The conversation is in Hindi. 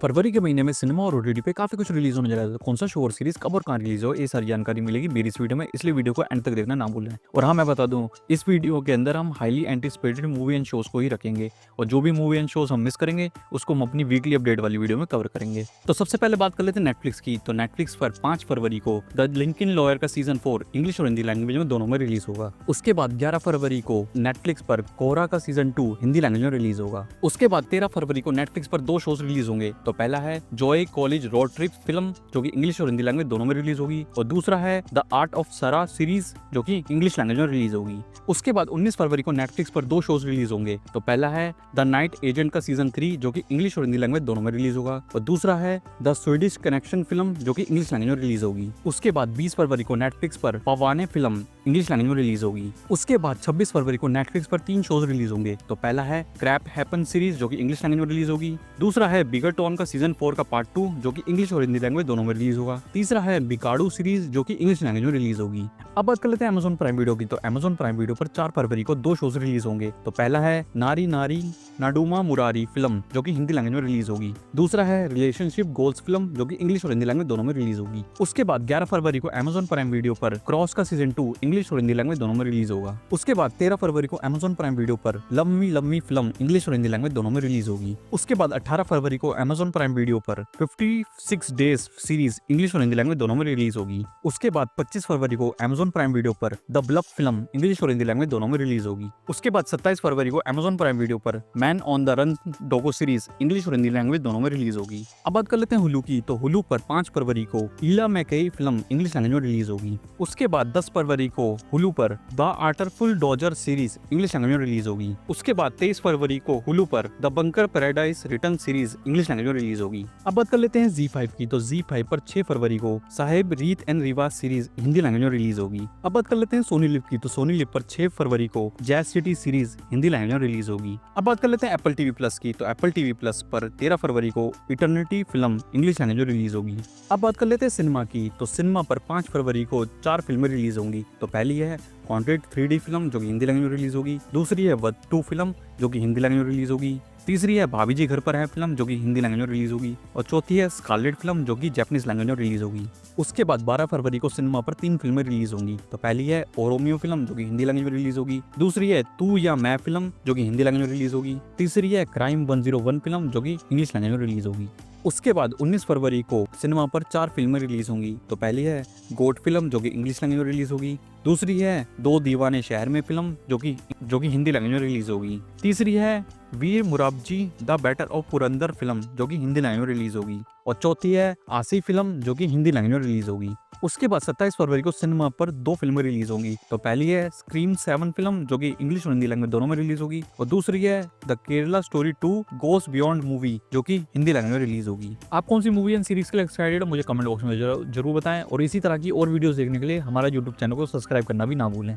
फरवरी के महीने में सिनेमा और ओटीटी पे काफी कुछ रिलीज होने जा रहा है। कौन सा शो और सीरीज कब और कहाँ रिलीज हो, ये सारी जानकारी मिलेगी मेरी इस वीडियो में, इसलिए वीडियो को एंड तक देखना ना भूलें। और हाँ, मैं बता दूं, इस वीडियो के अंदर हम highly anticipated movie and shows को ही रखेंगे और जो भी मूवी एंड शोज हम मिस करेंगे उसको हम अपनी वीकली अपडेट वाली वीडियो में कवर करेंगे। तो सबसे पहले बात कर लेते हैं नेटफ्लिक्स की। तो नेटफ्लिक्स पर 5 फरवरी को द लिंकन लॉयर का सीजन 4 इंग्लिश और हिंदी लैंग्वेज में दोनों में रिलीज होगा। उसके बाद 11 फरवरी को नेटफ्लिक्स पर कोरा का सीजन 2 हिंदी लैंग्वेज में रिलीज होगा। उसके बाद 13 फरवरी को नेटफ्लिक्स पर 2 शोज रिलीज होंगे। तो पहला है Joy college road trip film, जो कि इंग्लिश और हिंदी लैंग्वेज दोनों में रिलीज होगी, और दूसरा है द आर्ट ऑफ सरा सीरीज, जो कि इंग्लिश लैंग्वेज में रिलीज होगी। उसके बाद 19 फरवरी को नेटफ्लिक्स पर 2 शोज रिलीज होंगे। तो पहला है द नाइट एजेंट का सीजन 3, जो कि इंग्लिश और हिंदी लैंग्वेज दोनों में रिलीज होगा, और दूसरा है द स्वीडिश कनेक्शन फिल्म, जो कि इंग्लिश लैंग्वेज में रिलीज होगी। उसके बाद 20 फरवरी को नेटफ्लिक्स पर पवाने फिल्म इंग्लिश लैंग्वेज में रिलीज होगी। उसके बाद 26 फरवरी को नेटफ्लिक्स पर 3 शोज रिलीज होंगे। तो पहला है क्रैप हैपन सीरीज, जो कि इंग्लिश लैंग्वेज में रिलीज होगी, दूसरा है बिगर टॉन का सीजन 4 का पार्ट 2, जो कि इंग्लिश और हिंदी लैंग्वेज दोनों में रिलीज होगा, तीसरा है बिकाडू सीरीज, जो कि इंग्लिश लैंग्वेज में रिलीज होगी। अब बात कर लेते हैं अमेजॉन प्राइम वीडियो की। तो अमेजॉन प्राइम वीडियो पर 4 फरवरी को 2 शोज रिलीज होंगे। तो पहला है नारी नारी नाडुमा मुरारी फिल्म, जो कि हिंदी लैंग्वेज में रिलीज होगी, दूसरा है रिलेशनशिप गोल्स फिल्म, जो कि इंग्लिश और हिंदी लैंग्वेज दोनों में रिलीज होगी। उसके बाद 11 फरवरी को अमेजॉन प्राइम वीडियो पर क्रॉस का सीजन 2 इंग्लिश और हिंदी लैंग्वेज दोनों में रिलीज होगा। उसके बाद 13 फरवरी को अमेजॉन प्राइम वीडियो पर लम्मी लम्मी फिल्म इंग्लिश और हिंदी लैंग्वेज दोनों में रिलीज होगी। उसके बाद 18 फरवरी को अमेजॉन प्राइम वीडियो पर 56 डेज सीरीज इंग्लिश और हिंदी लैंग्वेज दोनों में रिलीज होगी। उसके बाद 25 फरवरी को अमेजॉन प्राइम वीडियो पर द ब्लफ फिल्म इंग्लिश और हिंदी लैंग्वेज दोनों में रिलीज होगी। उसके बाद 27 फरवरी को अमेजॉन प्राइम वीडियो पर मैन ऑन द रन डोगो सीरीज इंग्लिश और हिंदी लैंग्वेज दोनों में रिलीज होगी। अब बात कर लेते हैं हुलू की। तो हुलू पर 5 फरवरी को Ella McCay film English language में रिलीज होगी। उसके बाद 10 फरवरी को हुलू पर the Artful Dodger series English language में रिलीज होगी। उसके बाद 23 फरवरी को हुलू पर the Bunker Paradise return series English language में रिलीज होगी। अब बात कर लेते हैं Z5 की। तो Z5 पर 6 फरवरी को साहेब रीत एंड रिवाज सीरीज हिंदी लैंग्वेज में रिलीज होगी। अब बात कर लेते हैं सोनी लिव की। तो सोनी लिव पर 6 फरवरी को jazz city series Hindi language में रिलीज होगी। अब बात कर लेते हैं एप्पल टीवी प्लस की। तो एप्पल टीवी प्लस पर 13 फरवरी को इटर्निटी फिल्म इंग्लिश लैंग्वेज में रिलीज होगी। अब बात कर लेते हैं सिनेमा की। तो सिनेमा पर 5 फरवरी को 4 फिल्में रिलीज होंगी। तो पहली है कॉन्ट्रैक्ट 3D फिल्म, जो कि हिंदी लैंग्वेज में रिलीज होगी, दूसरी है वध 2 फिल्म, जो कि हिंदी लैंग्वेज में रिलीज होगी, तीसरी है भाभी जी घर पर है फिल्म, जो कि हिंदी लैंग्वेज में रिलीज होगी, और चौथी है स्कारलेट फिल्म, जो कि जापानीज लैंग्वेज में रिलीज होगी। उसके बाद 12 फरवरी को सिनेमा पर 3 फिल्में रिलीज होंगी। तो पहली है ओरोमियो फिल्म, जो कि हिंदी लैंग्वेज में रिलीज होगी, दूसरी है तू या मैं फिल्म, जो कि हिंदी लैंग्वेज में रिलीज होगी, तीसरी है क्राइम 101 फिल्म, जो कि इंग्लिश लैंग्वेज में रिलीज होगी। उसके बाद 19 फरवरी को सिनेमा पर 4 फिल्में रिलीज होंगी। तो पहली है गोट फिल्म, जो कि इंग्लिश लैंग्वेज में रिलीज होगी, दूसरी है दो दीवाने शहर में फिल्म, जो कि हिंदी लैंग्वेज में रिलीज होगी, तीसरी है Veer Murarbaji the battle of Purandar film, जो कि हिंदी लैंग्वेज में रिलीज होगी, और चौथी है आसी फिल्म, जो कि हिंदी लैंग्वेज में रिलीज होगी। उसके बाद 27 फरवरी को सिनेमा पर 2 फिल्में रिलीज होंगी। तो पहली है स्क्रीम 7 फिल्म, जो कि इंग्लिश और हिंदी लैंग्वेज दोनों में रिलीज होगी, और दूसरी है the Kerala story 2 goes beyond movie, जो कि हिंदी लैंग्वेज में रिलीज होगी। आप कौन सी मूवी एंड सीरीज के लिए एक्साइटेड हो, मुझे कमेंट बॉक्स में जरूर बताएं, और इसी तरह की और वीडियोस देखने के लिए हमारा यूट्यूब चैनल को सब्सक्राइब करना भी ना भूलें।